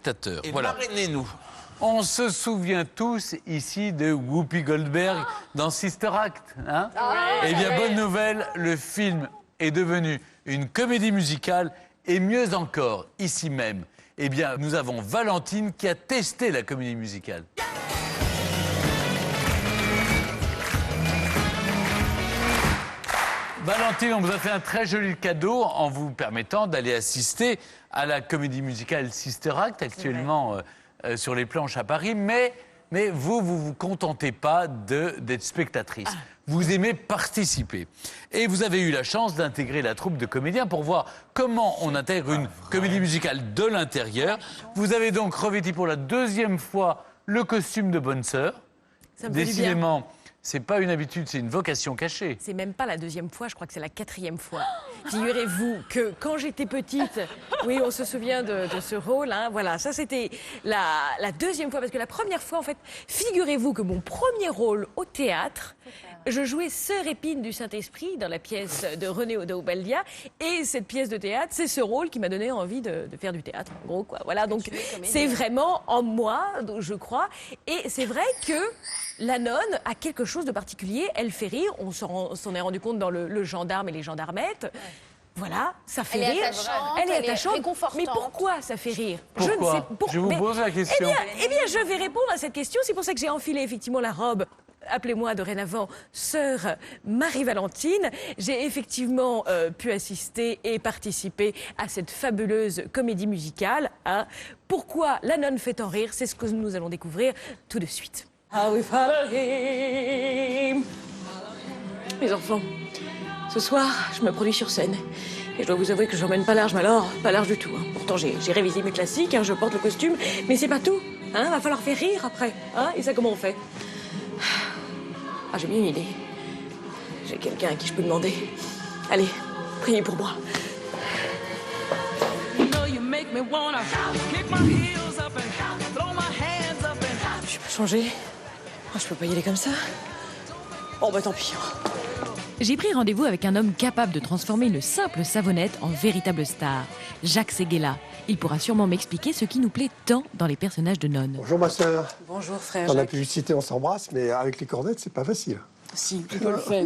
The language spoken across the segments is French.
spectateurs. Et Voilà. marrainez-nous. On se souvient tous ici de Whoopi Goldberg dans Sister Act. Hein eh bien, bonne nouvelle, le film est devenu une comédie musicale et mieux encore, ici même, eh bien, nous avons Valentine qui a testé la comédie musicale. Valentine, on vous a fait un très joli cadeau en vous permettant d'aller assister à la comédie musicale Sister Act, actuellement sur les planches à Paris. Mais vous contentez pas d'être spectatrice. Vous aimez participer. Et vous avez eu la chance d'intégrer la troupe de comédiens pour voir comment on intègre une comédie musicale de l'intérieur. Vous avez donc revêti pour la deuxième fois le costume de bonne sœur. Ça me fait du bien. Décidément, c'est pas une habitude, c'est une vocation cachée. C'est même pas la deuxième fois, je crois que c'est la quatrième fois. Figurez-vous que quand j'étais petite, oui, on se souvient de ce rôle, hein, voilà, ça c'était la deuxième fois, parce que la première fois, en fait, figurez-vous que mon premier rôle au théâtre, je jouais Sœur Épine du Saint-Esprit dans la pièce de René Odo-Baldia, et cette pièce de théâtre, c'est ce rôle qui m'a donné envie de faire du théâtre, en gros, quoi. Voilà, donc c'est vraiment en moi, je crois, et c'est vrai que la nonne a quelque chose de particulier, elle fait rire, on s'en est rendu compte dans le gendarme et les gendarmettes. Voilà, ça fait rire. Elle est attachante. Réconfortante. Mais pourquoi ça fait rire? Pourquoi? Je ne sais Je vous pose la question. Eh bien, je vais répondre à cette question. C'est pour ça que j'ai enfilé effectivement la robe. Appelez-moi dorénavant Sœur Marie-Valentine. J'ai effectivement pu assister et participer à cette fabuleuse comédie musicale. Hein. Pourquoi la nonne fait en rire? C'est ce que nous allons découvrir tout de suite. Ah oui, mes enfants, ce soir, je me produis sur scène. Et je dois vous avouer que je n'emmène pas large, mais alors, pas large du tout. Hein. Pourtant, j'ai révisé mes classiques, hein, je porte le costume, mais c'est pas tout. Hein, va falloir faire rire après. Hein, et ça, comment on fait? Ah, j'ai bien une idée. J'ai quelqu'un à qui je peux demander. Allez, priez pour moi. Je peux changer? Oh, je peux pas y aller comme ça. Oh, bah tant pis. J'ai pris rendez-vous avec un homme capable de transformer une simple savonnette en véritable star, Jacques Séguéla. Il pourra sûrement m'expliquer ce qui nous plaît tant dans les personnages de nonnes. Bonjour ma sœur. Bonjour frère Dans la Jacques. publicité, on s'embrasse, mais avec les cornettes, c'est pas facile. Si, tu peux le faire.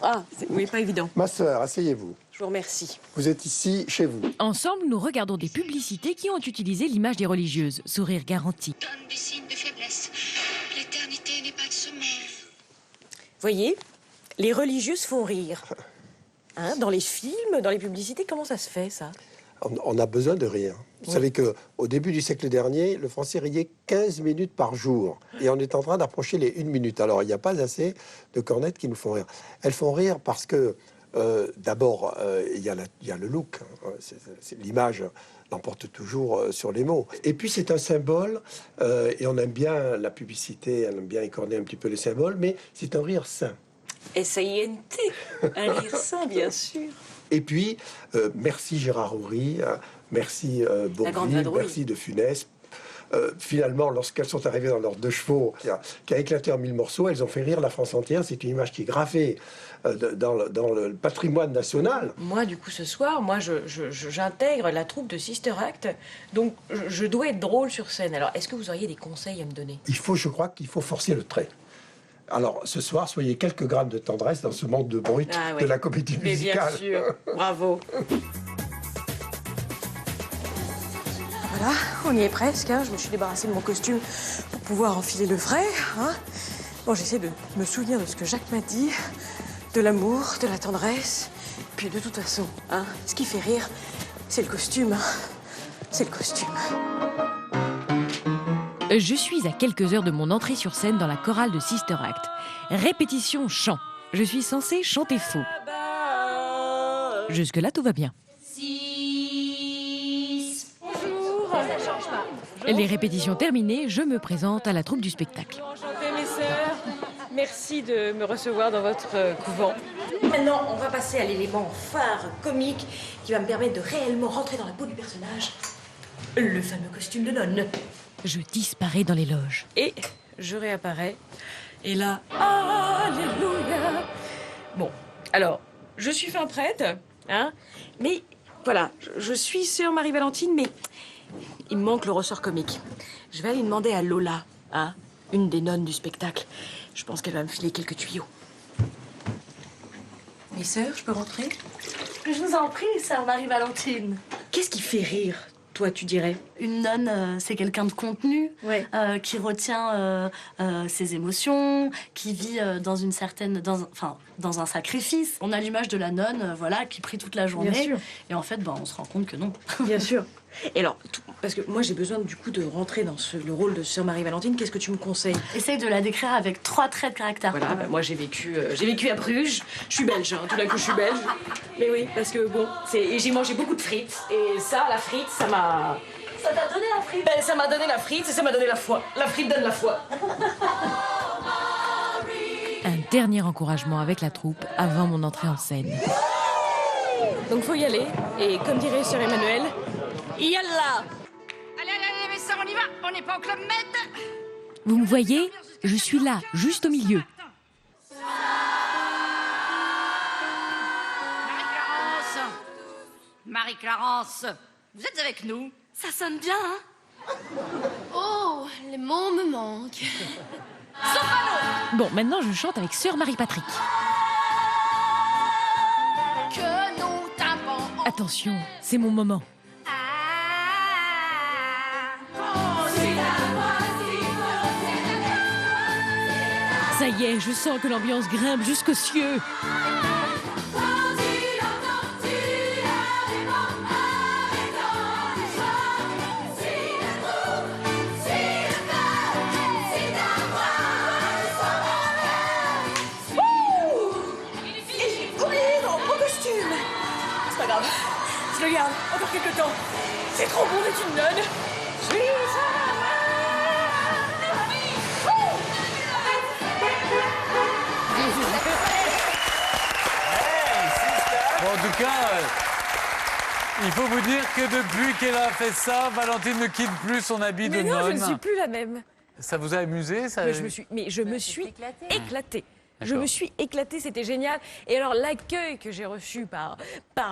Ah, oui, pas évident. Ma sœur, asseyez-vous. Je vous remercie. Vous êtes ici, chez vous. Ensemble, nous regardons des publicités qui ont utilisé l'image des religieuses. Sourire garanti. Donne des signes de faiblesse. L'éternité n'est pas de ce monde. Voyez, les religieuses font rire. Hein, dans les films, dans les publicités, comment ça se fait, ça? On a besoin de rire. Vous savez qu'au début du siècle dernier, le français riait 15 minutes par jour. Et on est en train d'approcher les 1 minute. Alors, il n'y a pas assez de cornettes qui nous font rire. Elles font rire parce que, d'abord, il y a le look. Hein. L'image l'emporte toujours sur les mots. Et puis, c'est un symbole, et on aime bien la publicité, on aime bien écorner un petit peu les symboles, mais c'est un rire sain. S-A-I-N-T. Un rire sain, bien sûr. Et puis, merci Gérard Houry, merci grande Bourvil, vadrouille. merci De Funès. Finalement, lorsqu'elles sont arrivées dans leurs 2 chevaux, qui a éclaté en 1000 morceaux, elles ont fait rire la France entière. C'est une image qui est gravée dans le patrimoine national. Moi, du coup, ce soir, j'intègre la troupe de Sister Act. Donc, je dois être drôle sur scène. Alors, est-ce que vous auriez des conseils à me donner? Je crois qu'il faut forcer le trait. Alors, ce soir, soyez quelques grammes de tendresse dans ce monde de brut de la comédie Mais musicale. bien sûr, bravo. Voilà, on y est presque. Hein. Je me suis débarrassée de mon costume pour pouvoir enfiler le vrai. Hein. Bon, j'essaie de me souvenir de ce que Jacques m'a dit, de l'amour, de la tendresse. Puis de toute façon, hein, ce qui fait rire, c'est le costume. Hein. C'est le costume. Je suis à quelques heures de mon entrée sur scène dans la chorale de Sister Act. Répétition chant. Je suis censée chanter faux. Jusque-là, tout va bien. Les répétitions terminées, je me présente à la troupe du spectacle. Enchantée, mes sœurs. Merci de me recevoir dans votre couvent. Maintenant, on va passer à l'élément phare comique qui va me permettre de réellement rentrer dans la peau du personnage. Le fameux costume de nonne. Je disparais dans les loges. Et je réapparais. Et là, alléluia. Bon, alors, je suis fin prête, hein. Mais voilà, je suis sœur Marie-Valentine, mais il me manque le ressort comique. Je vais aller demander à Lola, hein, une des nonnes du spectacle. Je pense qu'elle va me filer quelques tuyaux. Mes sœurs, je peux rentrer? Je vous en prie, sœur Marie-Valentine. Qu'est-ce qui fait rire, toi, tu dirais? Une nonne, c'est quelqu'un de contenu, Ouais. qui retient ses émotions, qui vit dans un sacrifice. On a l'image de la nonne, voilà, qui prie toute la journée. Bien sûr. Et en fait, on se rend compte que non. Bien sûr. Et alors, parce que moi, j'ai besoin du coup de rentrer dans le rôle de sœur Marie-Valentine. Qu'est-ce que tu me conseilles? Essaye de la décrire avec 3 traits de caractère. Voilà, bah, moi j'ai vécu à Bruges. Je suis belge, hein, tout d'un coup je suis belge. Mais oui, parce que bon, et j'ai mangé beaucoup de frites. Et ça, la frite, ça m'a... Ça t'a donné la frite? Ben, ça m'a donné la frite et ça m'a donné la foi. La frite donne la foi. Un dernier encouragement avec la troupe avant mon entrée en scène. Donc faut y aller. Et comme dirait sœur Emmanuel, yallah! Allez, allez, mais ça, on y va. On n'est pas au Club Med. Vous me voyez? Je suis là, juste au milieu. Marie-Clarence. Marie-Clarence, vous êtes avec nous? Ça sonne bien, hein? Oh, les mots me manquent. Bon, maintenant je chante avec sœur Marie-Patrick. Que nous tympans. Attention, c'est mon moment. Ça y est, je sens que l'ambiance grimpe jusqu'aux cieux. C'est pas grave. Je le garde encore quelques temps. C'est trop bon d'être une nonne. Bon, en tout cas, il faut vous dire que depuis qu'elle a fait ça, Valentine ne quitte plus son habit Mais de non, je nonne. ne suis plus la même. Ça vous a amusé ça... Mais je me suis éclatée. Je me suis éclatée, c'était génial. Et alors l'accueil que j'ai reçu par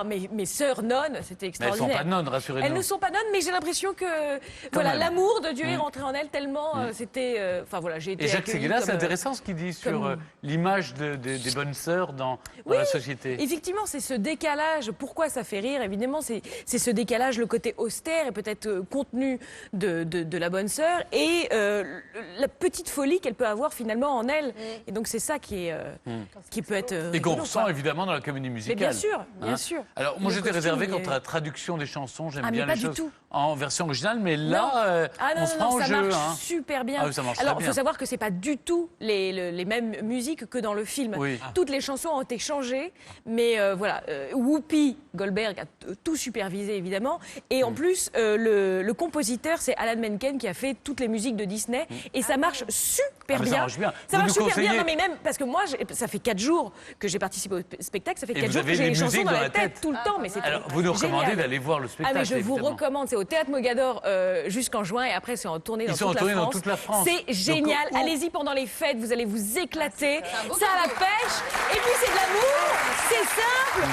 mes sœurs nonnes, c'était Mais elles sont extraordinaire. pas nonnes, rassurez-nous. Elles ne sont pas nonnes, mais j'ai l'impression que voilà, même. l'amour de Dieu est rentré en elles tellement c'était. Enfin voilà, j'ai été. Et Jacques accueillie Séguéla, c'est comme, intéressant ce qu'il dit sur comme- l'image des bonnes sœurs dans Oui, la société. Effectivement, c'est ce décalage. Pourquoi ça fait rire? Évidemment, c'est ce décalage, le côté austère et peut-être contenu de la bonne sœur et la petite folie qu'elle peut avoir finalement en elle. Et donc c'est ça qui peut être. Et qu'on rigolo, ressent quoi. évidemment dans la comédie musicale. bien sûr, bien Hein. sûr. Alors moi Le j'étais costume, réservé il quant est- à la traduction des chansons. J'aime Ah, mais bien pas les du choses tout. en version originale, mais Non. là Ah non, on se non, prend non, au ça jeu. marche hein. super bien. Ah oui, ça marche très Alors, il bien. faut savoir que c'est pas du tout les mêmes musiques que dans le film. Oui. Toutes les chansons ont été changées, mais voilà, Whoopi Goldberg a tout supervisé évidemment, et en plus le compositeur c'est Alan Menken qui a fait toutes les musiques de Disney, et ça marche super Ah, mais ça bien. marche bien. Ça Vous marche nous super bien, conseillez- non mais même parce que moi ça fait 4 jours que j'ai participé au spectacle, ça fait Et 4 vous jours que avez j'ai les les chansons musiques dans dans la la tête tête. tout le temps, mais c'est Alors vous nous recommandez génial. d'aller voir le spectacle. Ah mais je vous évidemment. recommande, c'est au Théâtre Mogador jusqu'en juin et après c'est en tournée Ils dans sont en toute tournée la dans France. toute la France. C'est génial, Donc, allez-y pendant les fêtes, vous allez vous éclater. Ça a la pêche et puis c'est de l'amour, c'est simple,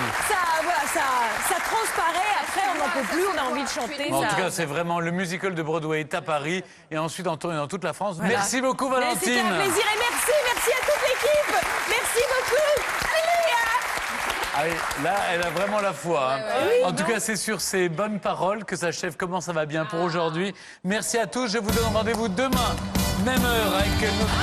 ça transparaît, après on n'en peut plus, on a envie de chanter. En ça- tout cas, c'est vraiment le musical de Broadway est à Paris et ensuite en tournée dans toute la France. Voilà. Merci beaucoup Mais Valentine. c'était un plaisir et merci à toute l'équipe. Merci beaucoup. Alléluia. Ah oui, là, elle a vraiment la foi. hein. En tout cas, c'est sur ces bonnes paroles que s'achève Comment ça va bien pour aujourd'hui. Merci à tous. Je vous donne rendez-vous demain, même heure, avec notre...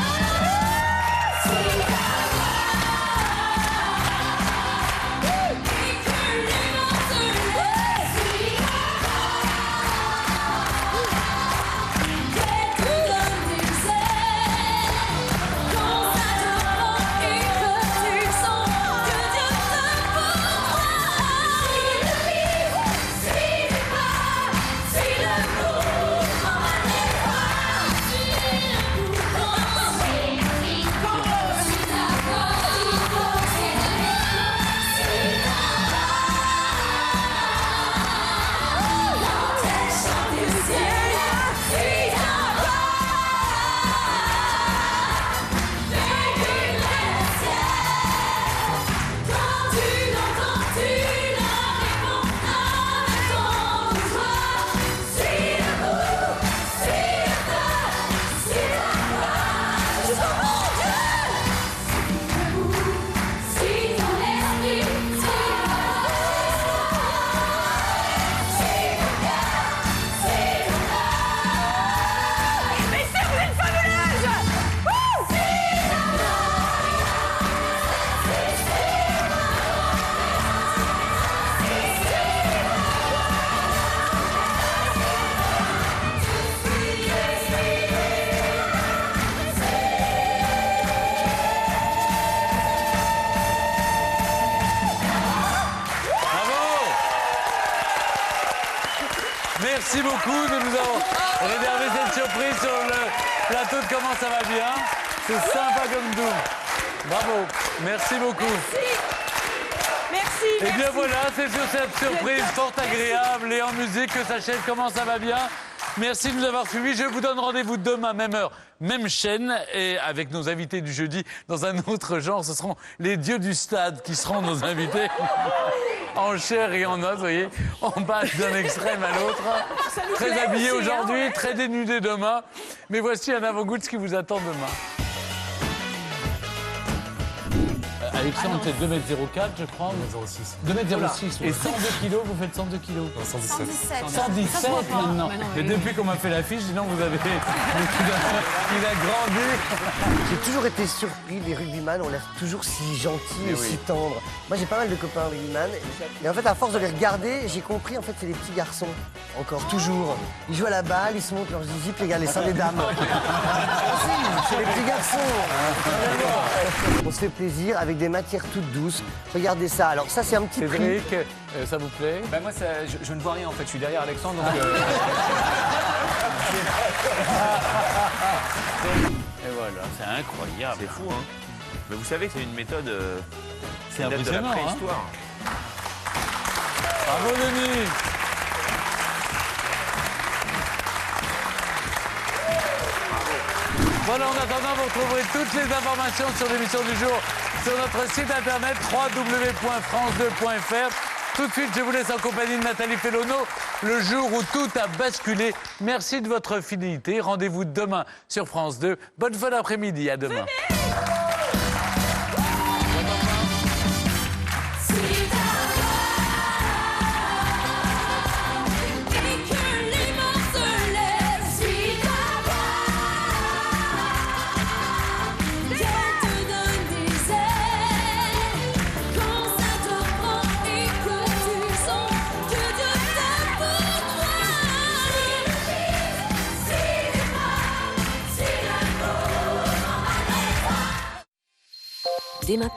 beaucoup de nous avoir réservé cette surprise sur le plateau de Comment ça va bien. C'est sympa comme tout. Bravo, merci beaucoup. Merci. Et bien voilà, c'est sur cette surprise fort agréable et en musique que s'achève Comment ça va bien. Merci de nous avoir suivis. Je vous donne rendez-vous demain, même heure, même chaîne. Et avec nos invités du jeudi, dans un autre genre, ce seront les dieux du stade qui seront nos invités. En chair et en os, vous voyez. On passe d'un extrême à l'autre. Très habillés aujourd'hui, très dénudés demain. Mais voici un avant-goût de ce qui vous attend demain. Alexandre, c'est 2,04 m, je crois. 2,06 m. 2,06 m. Et 102 kg, vous faites 102 kg. 117. 117 maintenant. Mais depuis qu'on m'a fait l'affiche, dis donc, vous avez. Il a grandi. J'ai toujours été surpris, les rugbyman ont l'air toujours si gentils et si tendres. Moi j'ai pas mal de copains rugbyman et en fait à force de les regarder, j'ai compris en fait c'est les petits garçons. Encore, toujours. Ils jouent à la balle, ils se montrent leurs zizi, puis regarde les seins des dames. C'est les petits garçons. On se fait plaisir avec des matières toutes douces. Regardez ça. Alors ça c'est un petit prix. Cédric, ça vous plaît? Bah moi, je ne vois rien en fait, je suis derrière Alexandre, donc... Et voilà, c'est incroyable. C'est fou, hein. Mais vous savez que c'est une méthode C'est qui date de la impressionnant, hein. préhistoire. Bravo Denis. Voilà, en attendant, vous retrouverez toutes les informations sur l'émission du jour sur notre site internet www.france2.fr. Tout de suite, je vous laisse en compagnie de Nathalie Fellono, le jour où tout a basculé. Merci de votre fidélité. Rendez-vous demain sur France 2. Bonne fin d'après-midi. À demain. Dès maintenant.